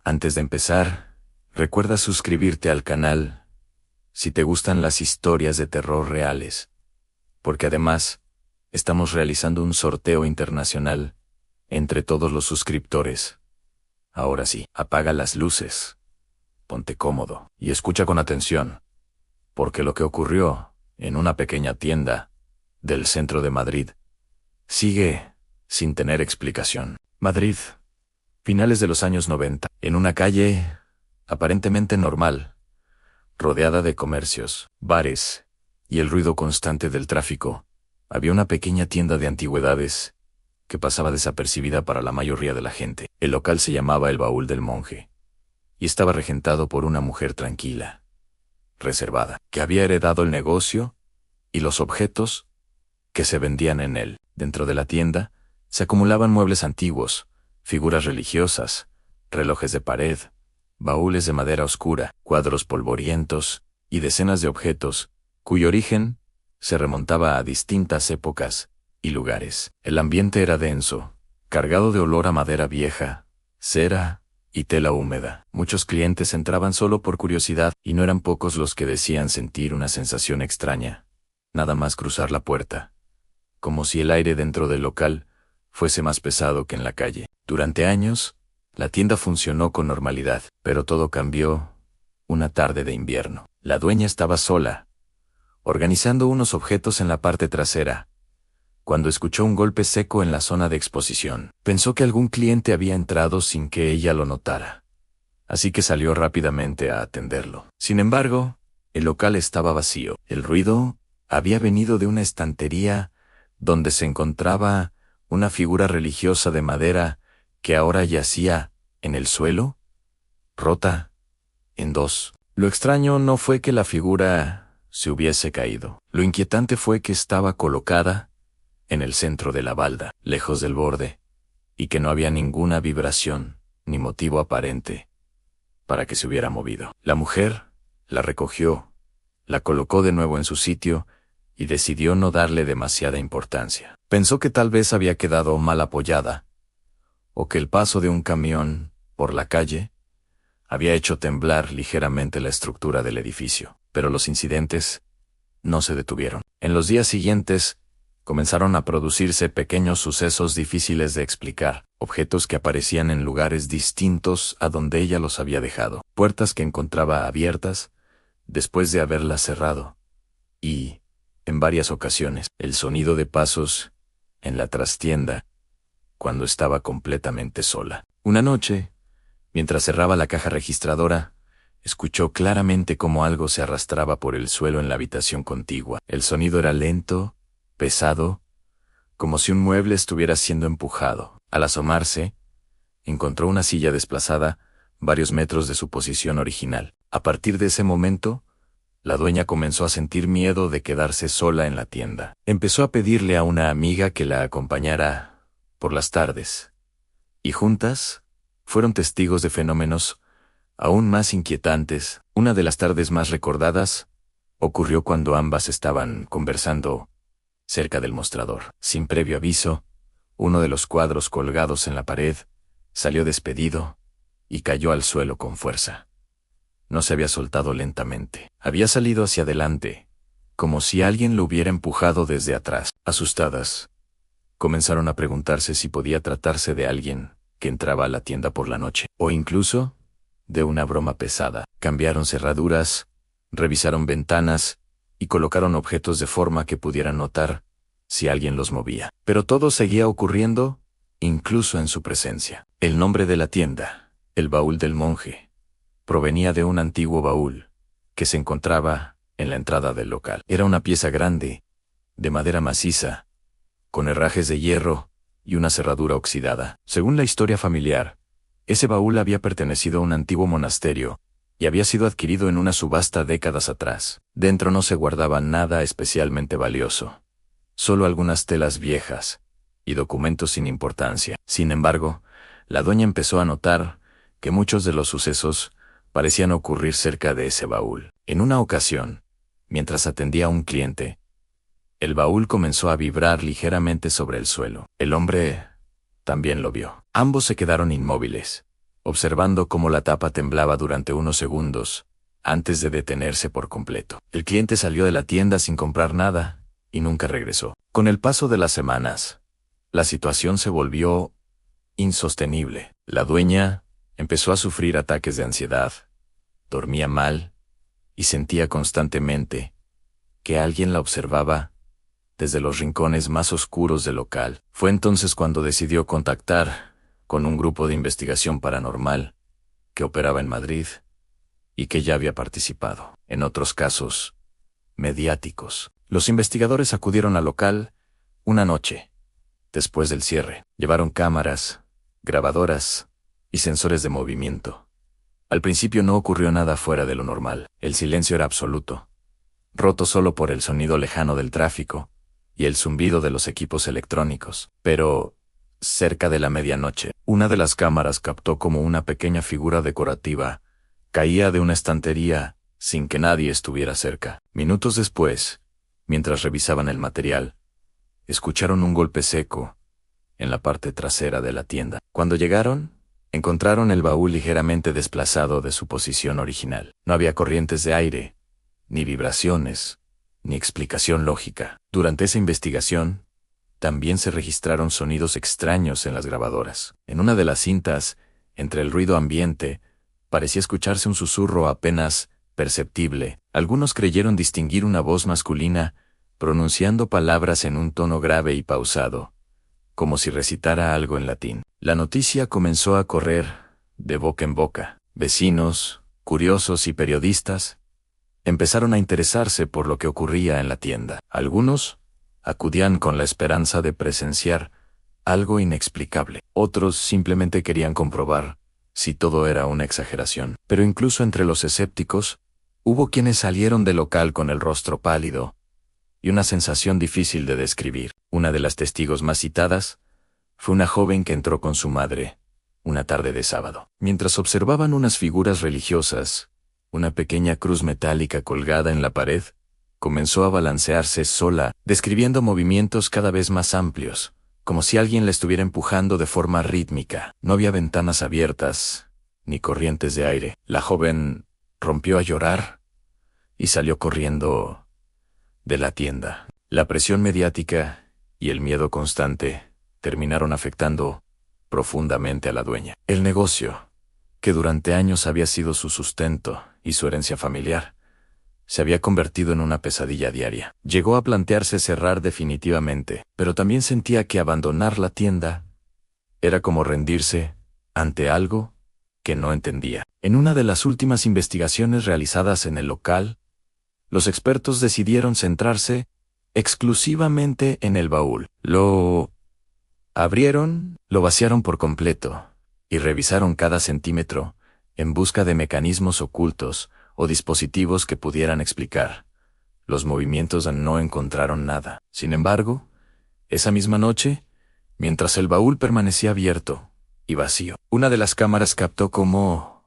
Antes de empezar, recuerda suscribirte al canal si te gustan las historias de terror reales, porque además estamos realizando un sorteo internacional entre todos los suscriptores. Ahora sí, apaga las luces, ponte cómodo y escucha con atención, porque lo que ocurrió en una pequeña tienda del centro de Madrid sigue sin tener explicación. Madrid, finales de los años 90, en una calle aparentemente normal, rodeada de comercios, bares y el ruido constante del tráfico, había una pequeña tienda de antigüedades que pasaba desapercibida para la mayoría de la gente. El local se llamaba El Baúl del Monje y estaba regentado por una mujer tranquila, reservada, que había heredado el negocio y los objetos que se vendían en él. Dentro de la tienda se acumulaban muebles antiguos, figuras religiosas, relojes de pared, baúles de madera oscura, cuadros polvorientos y decenas de objetos cuyo origen se remontaba a distintas épocas y lugares. El ambiente era denso, cargado de olor a madera vieja, cera y tela húmeda. Muchos clientes entraban solo por curiosidad y no eran pocos los que decían sentir una sensación extraña, nada más cruzar la puerta, como si el aire dentro del local fuese más pesado que en la calle. Durante años, la tienda funcionó con normalidad, pero todo cambió una tarde de invierno. La dueña estaba sola, organizando unos objetos en la parte trasera, cuando escuchó un golpe seco en la zona de exposición. Pensó que algún cliente había entrado sin que ella lo notara, así que salió rápidamente a atenderlo. Sin embargo, el local estaba vacío. El ruido había venido de una estantería donde se encontraba una figura religiosa de madera que ahora yacía en el suelo, rota en dos. Lo extraño no fue que la figura se hubiese caído. Lo inquietante fue que estaba colocada en el centro de la balda, lejos del borde, y que no había ninguna vibración ni motivo aparente para que se hubiera movido. La mujer la recogió, la colocó de nuevo en su sitio y decidió no darle demasiada importancia. Pensó que tal vez había quedado mal apoyada, o que el paso de un camión por la calle había hecho temblar ligeramente la estructura del edificio. Pero los incidentes no se detuvieron. En los días siguientes comenzaron a producirse pequeños sucesos difíciles de explicar, objetos que aparecían en lugares distintos a donde ella los había dejado, puertas que encontraba abiertas después de haberlas cerrado, y, en varias ocasiones, el sonido de pasos en la trastienda cuando estaba completamente sola. Una noche, mientras cerraba la caja registradora, escuchó claramente cómo algo se arrastraba por el suelo en la habitación contigua. El sonido era lento, pesado, como si un mueble estuviera siendo empujado. Al asomarse, encontró una silla desplazada varios metros de su posición original. A partir de ese momento, la dueña comenzó a sentir miedo de quedarse sola en la tienda. Empezó a pedirle a una amiga que la acompañara por las tardes, y juntas fueron testigos de fenómenos aún más inquietantes. Una de las tardes más recordadas ocurrió cuando ambas estaban conversando cerca del mostrador. Sin previo aviso, uno de los cuadros colgados en la pared salió despedido y cayó al suelo con fuerza. No se había soltado lentamente. Había salido hacia adelante, como si alguien lo hubiera empujado desde atrás. Asustadas, comenzaron a preguntarse si podía tratarse de alguien que entraba a la tienda por la noche, o incluso de una broma pesada. Cambiaron cerraduras, revisaron ventanas y colocaron objetos de forma que pudieran notar si alguien los movía. Pero todo seguía ocurriendo, incluso en su presencia. El nombre de la tienda, El Baúl del Monje, provenía de un antiguo baúl que se encontraba en la entrada del local. Era una pieza grande, de madera maciza, con herrajes de hierro y una cerradura oxidada. Según la historia familiar, ese baúl había pertenecido a un antiguo monasterio y había sido adquirido en una subasta décadas atrás. Dentro no se guardaba nada especialmente valioso, solo algunas telas viejas y documentos sin importancia. Sin embargo, la dueña empezó a notar que muchos de los sucesos parecían ocurrir cerca de ese baúl. En una ocasión, mientras atendía a un cliente, el baúl comenzó a vibrar ligeramente sobre el suelo. El hombre también lo vio. Ambos se quedaron inmóviles, observando cómo la tapa temblaba durante unos segundos, antes de detenerse por completo. El cliente salió de la tienda sin comprar nada, y nunca regresó. Con el paso de las semanas, la situación se volvió insostenible. La dueña empezó a sufrir ataques de ansiedad, dormía mal, y sentía constantemente que alguien la observaba desde los rincones más oscuros del local. Fue entonces cuando decidió contactar con un grupo de investigación paranormal que operaba en Madrid y que ya había participado en otros casos mediáticos. Los investigadores acudieron al local una noche, después del cierre. Llevaron cámaras, grabadoras y sensores de movimiento. Al principio no ocurrió nada fuera de lo normal. El silencio era absoluto, roto solo por el sonido lejano del tráfico y el zumbido de los equipos electrónicos. Pero, cerca de la medianoche, una de las cámaras captó como una pequeña figura decorativa caía de una estantería sin que nadie estuviera cerca. Minutos después, mientras revisaban el material, escucharon un golpe seco en la parte trasera de la tienda. Cuando llegaron, encontraron el baúl ligeramente desplazado de su posición original. No había corrientes de aire, ni vibraciones, ni explicación lógica. Durante esa investigación, también se registraron sonidos extraños en las grabadoras. En una de las cintas, entre el ruido ambiente, parecía escucharse un susurro apenas perceptible. Algunos creyeron distinguir una voz masculina pronunciando palabras en un tono grave y pausado, como si recitara algo en latín. La noticia comenzó a correr de boca en boca. Vecinos, curiosos y periodistas empezaron a interesarse por lo que ocurría en la tienda. Algunos acudían con la esperanza de presenciar algo inexplicable. Otros simplemente querían comprobar si todo era una exageración. Pero incluso entre los escépticos, hubo quienes salieron del local con el rostro pálido y una sensación difícil de describir. Una de las testigos más citadas fue una joven que entró con su madre una tarde de sábado. Mientras observaban unas figuras religiosas, una pequeña cruz metálica colgada en la pared comenzó a balancearse sola, describiendo movimientos cada vez más amplios, como si alguien la estuviera empujando de forma rítmica. No había ventanas abiertas, ni corrientes de aire. La joven rompió a llorar y salió corriendo de la tienda. La presión mediática y el miedo constante terminaron afectando profundamente a la dueña. El negocio, que durante años había sido su sustento y su herencia familiar, se había convertido en una pesadilla diaria. Llegó a plantearse cerrar definitivamente, pero también sentía que abandonar la tienda era como rendirse ante algo que no entendía. En una de las últimas investigaciones realizadas en el local, los expertos decidieron centrarse exclusivamente en el baúl. Lo abrieron, lo vaciaron por completo y revisaron cada centímetro en busca de mecanismos ocultos o dispositivos que pudieran explicar los movimientos. No encontraron nada. Sin embargo, esa misma noche, mientras el baúl permanecía abierto y vacío, una de las cámaras captó cómo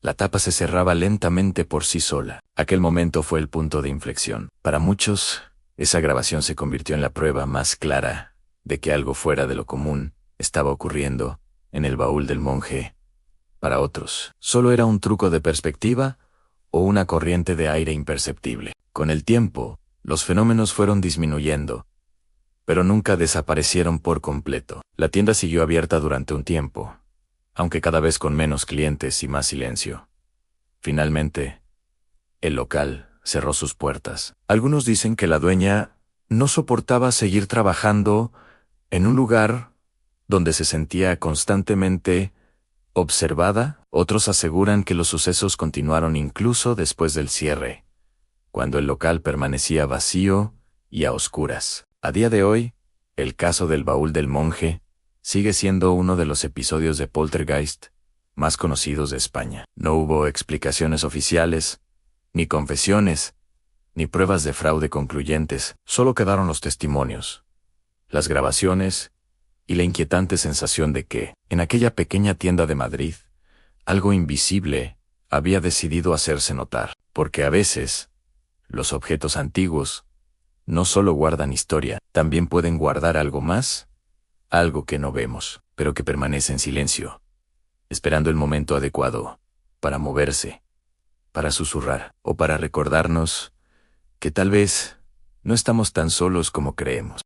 la tapa se cerraba lentamente por sí sola. Aquel momento fue el punto de inflexión. Para muchos, esa grabación se convirtió en la prueba más clara de que algo fuera de lo común estaba ocurriendo en el baúl del monje. Para otros, solo era un truco de perspectiva o una corriente de aire imperceptible. Con el tiempo, los fenómenos fueron disminuyendo, pero nunca desaparecieron por completo. La tienda siguió abierta durante un tiempo, aunque cada vez con menos clientes y más silencio. Finalmente, el local cerró sus puertas. Algunos dicen que la dueña no soportaba seguir trabajando en un lugar donde se sentía constantemente observada. Otros aseguran que los sucesos continuaron incluso después del cierre, cuando el local permanecía vacío y a oscuras. A día de hoy, el caso del baúl del monje sigue siendo uno de los episodios de poltergeist más conocidos de España. No hubo explicaciones oficiales, ni confesiones, ni pruebas de fraude concluyentes. Solo quedaron los testimonios, las grabaciones y la inquietante sensación de que, en aquella pequeña tienda de Madrid, algo invisible había decidido hacerse notar. Porque a veces, los objetos antiguos no solo guardan historia, también pueden guardar algo más, algo que no vemos, pero que permanece en silencio, esperando el momento adecuado para moverse, para susurrar o para recordarnos que tal vez no estamos tan solos como creemos.